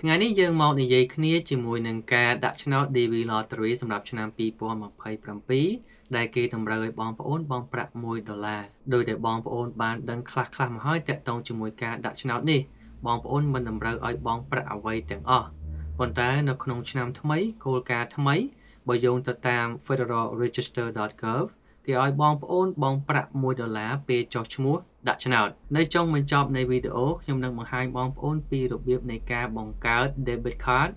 ថ្ងៃនេះយើងមកនិយាយគ្នាជាមួយនឹងការដាក់ឆ្នោត DV Lottery សម្រាប់ឆ្នាំ2027ដែលគេតម្រូវឲ្យបងប្អូនបង់ប្រាក់$1ដោយដែលបងប្អូនបានដឹងខ្លះៗមកហើយទាក់ទងជាមួយការដាក់ឆ្នោតនេះបងប្អូនមិនតម្រូវឲ្យបង់ប្រាក់អ្វីទាំងអស់ប៉ុន្តែនៅក្នុងឆ្នាំថ្មីគោលការណ៍ថ្មីបើយោងទៅតាម federalregister.gov គេឲ្យបងប្អូនបង់ប្រាក់$1ពេលចុះឈ្មោះដាក់ឆ្នោតនៅចុងបញ្ចប់នៃវីដេអូខ្ញុំនឹងបង្ហាញបងប្អូនពីរបៀបនៃការបង្កើត debit card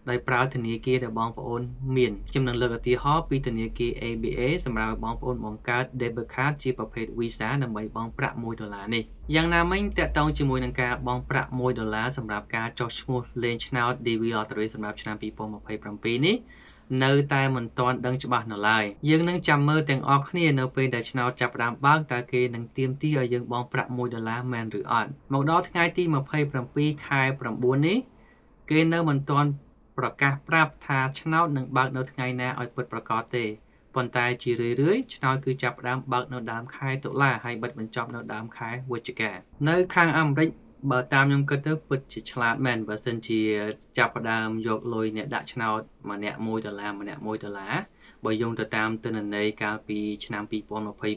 ដោយប្រើធនាគារដែលបងប្អូនមានខ្ញុំនឹងលើកឧទាហរណ៍ពីធនាគារ ABA សម្រាប់ឲ្យបងប្អូនបង្កើត debit card ជាប្រភេទ Visa ដើម្បីបង់ប្រាក់$1នេះយ៉ាងណាមិញតាក់ទងជាមួយនឹងការបង់ប្រាក់$1សម្រាប់ការចុះឈ្មោះលេងឆ្នោត DV Lottery សម្រាប់ឆ្នាំ2027នេះនៅតែមិនទាន់ដឹងច្បាស់នៅឡើយយើងនឹងចាំមើលទាំងអស់គ្នានៅពេលដែលឆ្នោតចាប់ផ្ដើមបើកតើគេនឹងទាមទារឲ្យយើងបង់ប្រាក់$1មែនឬអត់មកដល់ថ្ងៃទី27ខែ9នេះគេនៅមិនទាន់ប្រកាសប្រាប់ថាឆ្នោតនឹងបើកនៅថ្ងៃណាឲ្យពិតប្រាកដទេប៉ុន្តែជារឿយៗឆ្នោតគឺចាប់ផ្ដើមបើកនៅដើមខែតុលាហើយបិទបញ្ចប់នៅដើមខែវិច្ឆិកានៅខាងអាមេរិកបើតាមខ្ញុំគិតទៅពិតជាឆ្លាតមែនបើសិនជាចាប់ផ្ដើមយកលុយអ្នកដាក់ឆ្នោតម្នាក់$1ម្នាក់$1បើយោងទៅតាមទិន្នន័យកាលពីឆ្នាំ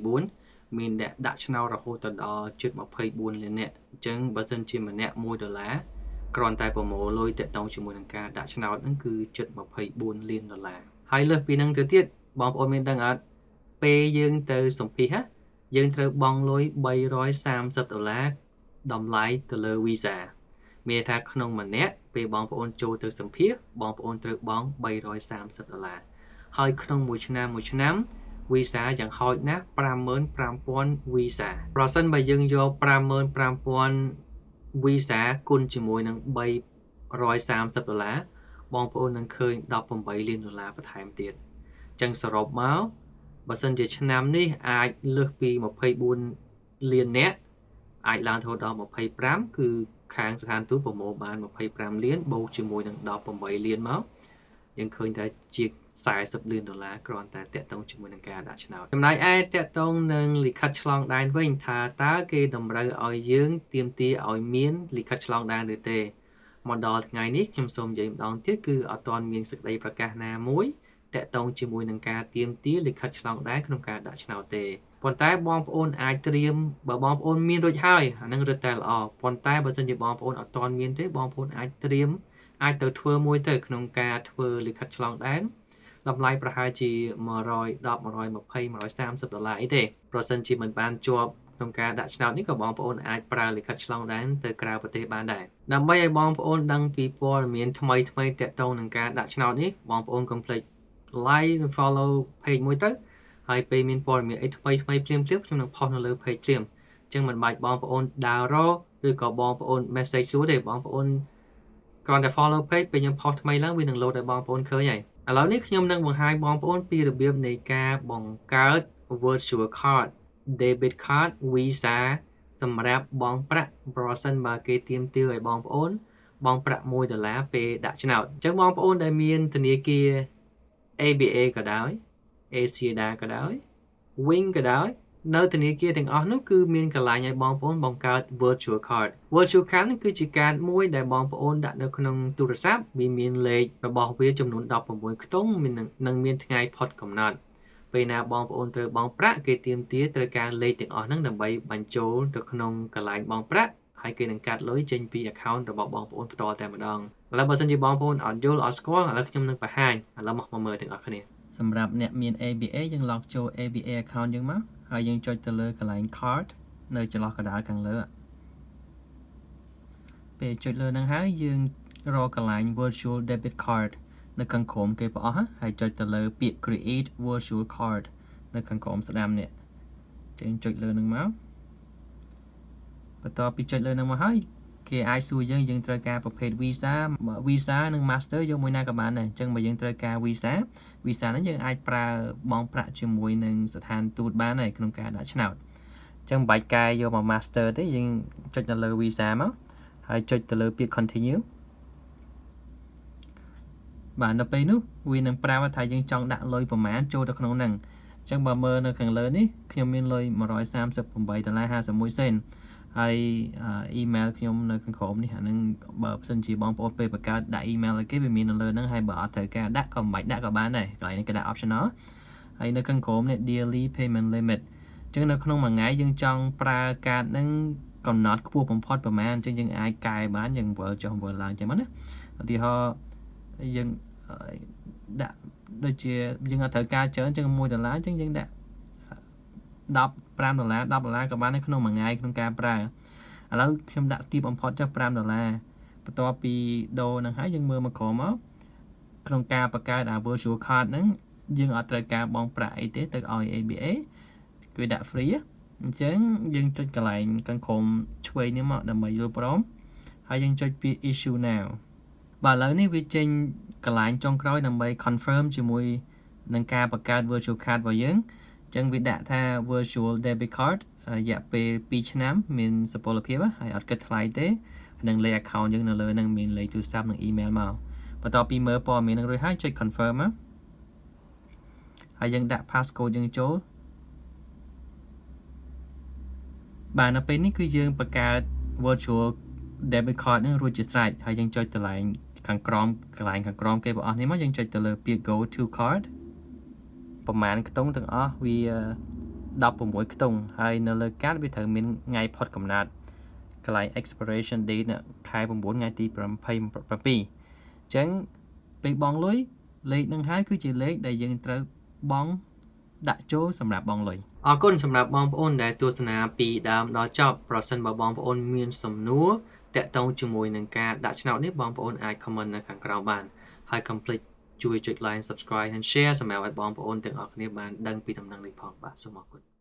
2024មានអ្នកដាក់ឆ្នោតរហូតដល់ជិត24លាននាក់អញ្ចឹងបើសិនជាម្នាក់$1គ្រាន់តែប្រមូលលុយតាក់ទងជាមួយនឹងការដាក់ឆ្នោតហ្នឹងគឺជិត24លាន$ហើយលើសពីហ្នឹងទៅទៀតបងប្អូនមានដឹងអត់ពេលយើងទៅសម្ភាសយើងត្រូវបង់លុយ$330តម្លៃទៅលើ Visa មានថាក្នុងម្នាក់ពេលបងប្អូនចូលទៅសម្ភាសបងប្អូនត្រូវបង់$330ហើយក្នុងមួយឆ្នាំ Visa យ៉ាងហោចណាស់55,000 Visa ប្រសិនបើយើងយក55,000 Visa គុណជាមួយនឹង$330បងប្អូននឹងឃើញ$18លានបន្ថែមទៀតអញ្ចឹងសរុបមកបើសិនជាឆ្នាំនេះអាចលើសពី24លាននាក់អាចឡើងរហូតដល់25គឺខាងស្ថានទូតប្រមូលបាន25លានបូកជាមួយនឹង18លានមកយើងឃើញថាជា$40លានគ្រាន់តែតាក់ទងជាមួយនឹងការដាក់ឆ្នោតចំណែកឯតាក់ទងនឹងលិខិតឆ្លងដែនវិញថាតើគេតម្រូវឲ្យយើងទាមទារឲ្យមានលិខិតឆ្លងដែនឬទេមកដល់ថ្ងៃនេះខ្ញុំសូមនិយាយម្ដងទៀតគឺអត់ទាន់មានសេចក្តីប្រកាសណាមួយតាក់ទងជាមួយនឹងការទាមទារលិខិតឆ្លងដែនក្នុងការដាក់ឆ្នោតទេប៉ុន្តែបងប្អូនអាចត្រៀមបើបងប្អូនមានរួចហើយអានឹងរឹតតែល្អប៉ុន្តែបើសិនជាបងប្អូនអត់ទាន់មានទេបងប្អូនអាចត្រៀមអាចទៅធ្វើមួយទៅក្នុងការធ្វើលិខិតឆ្លងដែនតម្លៃប្រហែលជា$110 $120 $130អីទេប្រសិនជាមិនបានជាប់ក្នុងការដាក់ឆ្នោតនេះក៏បងប្អូនអាចប្រើលិខិតឆ្លងដែនទៅក្រៅប្រទេសបានដែរដើម្បីឲ្យបងប្អូនដឹងពីព័ត៌មានថ្មីតាក់ទងនឹងការដាក់ឆ្នោតនេះបងប្អូនកុំភ្លេច like និង follow page មួយទៅហើយពេលមានព័ត៌មានអីថ្មីភ្លាមខ្ញុំនឹងផុសនៅលើ page ភ្លាមអញ្ចឹងមិនបាច់បងប្អូនដើររកឬក៏បងប្អូន message សួរទេបងប្អូនគ្រាន់តែ follow page ពេលខ្ញុំផុសថ្មីឡើងវានឹង load ឲ្យបងប្អូនឃើញហើយឥឡូវនេះខ្ញុំនឹងបង្ហាញបងប្អូនពីរបៀបនៃការបង្កើត virtual card debit card Visa សម្រាប់បង់ប្រាក់ប្រសិនបើគេទាមទារឲ្យបងប្អូនបង់ប្រាក់$1ពេលដាក់ឆ្នោតអញ្ចឹងបងប្អូនដែលមានធនាគារ ABA ក៏ដោយ ACDA ក៏ដោយ Wing ក៏ដោយនៅធនាគារទាំងអស់នោះគឺមានកន្លែងឲ្យបងប្អូនបង្កើត virtual card នេះគឺជាកាតមួយដែលបងប្អូនដាក់នៅក្នុងទូរស័ព្ទវាមានលេខរបស់វាចំនួន16ខ្ទង់និងមានថ្ងៃផុតកំណត់ពេលណាបងប្អូនត្រូវបង់ប្រាក់គេទាមទារត្រូវការលេខទាំងអស់ហ្នឹងដើម្បីបញ្ចូលទៅក្នុងកន្លែងបង់ប្រាក់ហើយគេនឹងកាត់លុយចេញពី account របស់បងប្អូនផ្ទាល់តែម្ដងឥឡូវបើសិនជាបងប្អូនអត់យល់អត់ស្គាល់ឥឡូវខ្ញុំនឹងបង្ហាញឥឡូវមកមើលទាំងអស់គ្នាសម្រាប់អ្នកមាន ABA យើង log ចូល ABA account យើងមកហើយយើងចុចទៅលើកន្លែង card នៅចន្លោះកណ្ដាលខាងលើពេលចុចលើហ្នឹងហើយយើងរកកន្លែង virtual debit card នៅខាងក្រោមគេប្រអស់ហើយចុចទៅលើពាក្យ create virtual card នៅខាងក្រោមស្ដាំនេះយើងចុចលើហ្នឹងមកបន្ទាប់ពីចុចលើហ្នឹងមកហើយគេអាចសួរយើងត្រូវការប្រភេទ Visa និង Master យកមួយណាក៏បានដែរអញ្ចឹងបើយើងត្រូវការ Visa ហ្នឹងយើងអាចប្រើបង់ប្រាក់ជាមួយនឹងស្ថានទូតបានដែរក្នុងការដាក់ឆ្នោតអញ្ចឹងមិនបាច់កែយកមក Master ទេយើងចុចទៅលើ Visa មកហើយចុចទៅលើពាក្យ Continue បាទនៅពេលនោះវានឹងប្រាប់ថាយើងចង់ដាក់លុយប្រមាណចូលទៅក្នុងហ្នឹងអញ្ចឹងបើមើលនៅខាងលើនេះខ្ញុំមានលុយ$138.51 ហើយ email ខ្ញុំនៅខាងក្រោមនេះអានឹងបើសិនជាបងប្អូនពេលបង្កើតដាក់ email ឲ្យគេវាមាននៅលើហ្នឹងហើយបើអត់ត្រូវការដាក់ក៏មិនបាច់ដាក់ក៏បានដែរកន្លែងនេះគេដាក់ optional ហើយនៅខាងក្រោមនេះ daily payment limit អញ្ចឹងនៅក្នុងមួយថ្ងៃយើងចង់ប្រើកាតហ្នឹងកំណត់ខ្ពស់បំផុតប្រហែលអញ្ចឹងយើងអាចកែបានយើងវិលចុះវិលឡើងអញ្ចឹងណាឧទាហរណ៍យើងដាក់ដូចជាយើងអត់ត្រូវការច្រើនអញ្ចឹង$1អញ្ចឹងយើងដាក់$15 $10ក៏បាននៅក្នុងមួយថ្ងៃក្នុងការប្រើឥឡូវខ្ញុំដាក់ទីបំផុតចុះ$5បន្ទាប់ពីដូរហ្នឹងហើយយើងមើលមកក្រោមមកក្នុងការបង្កើតvirtual card ហ្នឹងយើងអត់ត្រូវការបង់ប្រាក់អីទេទៅឲ្យ ABA គឺដាក់ free អញ្ចឹងយើងចុចកន្លែងខាងក្រោមឆ្វេងនេះមកដើម្បីយល់ព្រមហើយយើងចុចពី issue now បាទឥឡូវនេះវាចេញកន្លែងចុងក្រោយដើម្បី confirm ជាមួយនឹងការបង្កើត virtual card របស់យើងអញ្ចឹងវាដាក់ថា virtual debit card រយៈពេល2ឆ្នាំមានសុពលភាពហើយអត់គិតថ្លៃទេនិងលេខ account យើងនៅលើនឹងមានលេខទូរស័ព្ទនិង email មកបន្ទាប់ពីមើលព័ត៌មាននឹងរួចហើយចុច confirm មកហើយយើងដាក់ passcode យើងចូលបាទនៅពេលនេះគឺយើងបង្កើត virtual debit card នឹងរួចជាស្រេចហើយយើងចុចកន្លែងខាងក្រោមគេបងអស់នេះមកយើងចុចទៅលើពាក្យ go to card ប្រមាណខ្ទង់ទាំងអស់វា16ខ្ទង់ហើយនៅលើកាតវាត្រូវមានថ្ងៃផុតកំណត់កន្លែង expiration date ខែ9ថ្ងៃទី27អញ្ចឹងពេលបង់លុយលេខនឹងហើយគឺជាលេខដែលយើងត្រូវបង់ដាក់ចូលសម្រាប់បង់លុយអរគុណសម្រាប់បងប្អូនដែលទស្សនាពីដើមដល់ចប់ប្រសិនបើបងប្អូនមានសំណួរតាក់ទងជាមួយនឹងការដាក់ឆ្នោតនេះបងប្អូនអាច comment នៅខាងក្រោមបានហើយកុំភ្លេចជួយចុច like subscribe and share សម្រាប់ឲ្យបងប្អូនទាំងអស់គ្នាបានដឹងពីដំណឹងនេះផងបាទសូមអរគុណ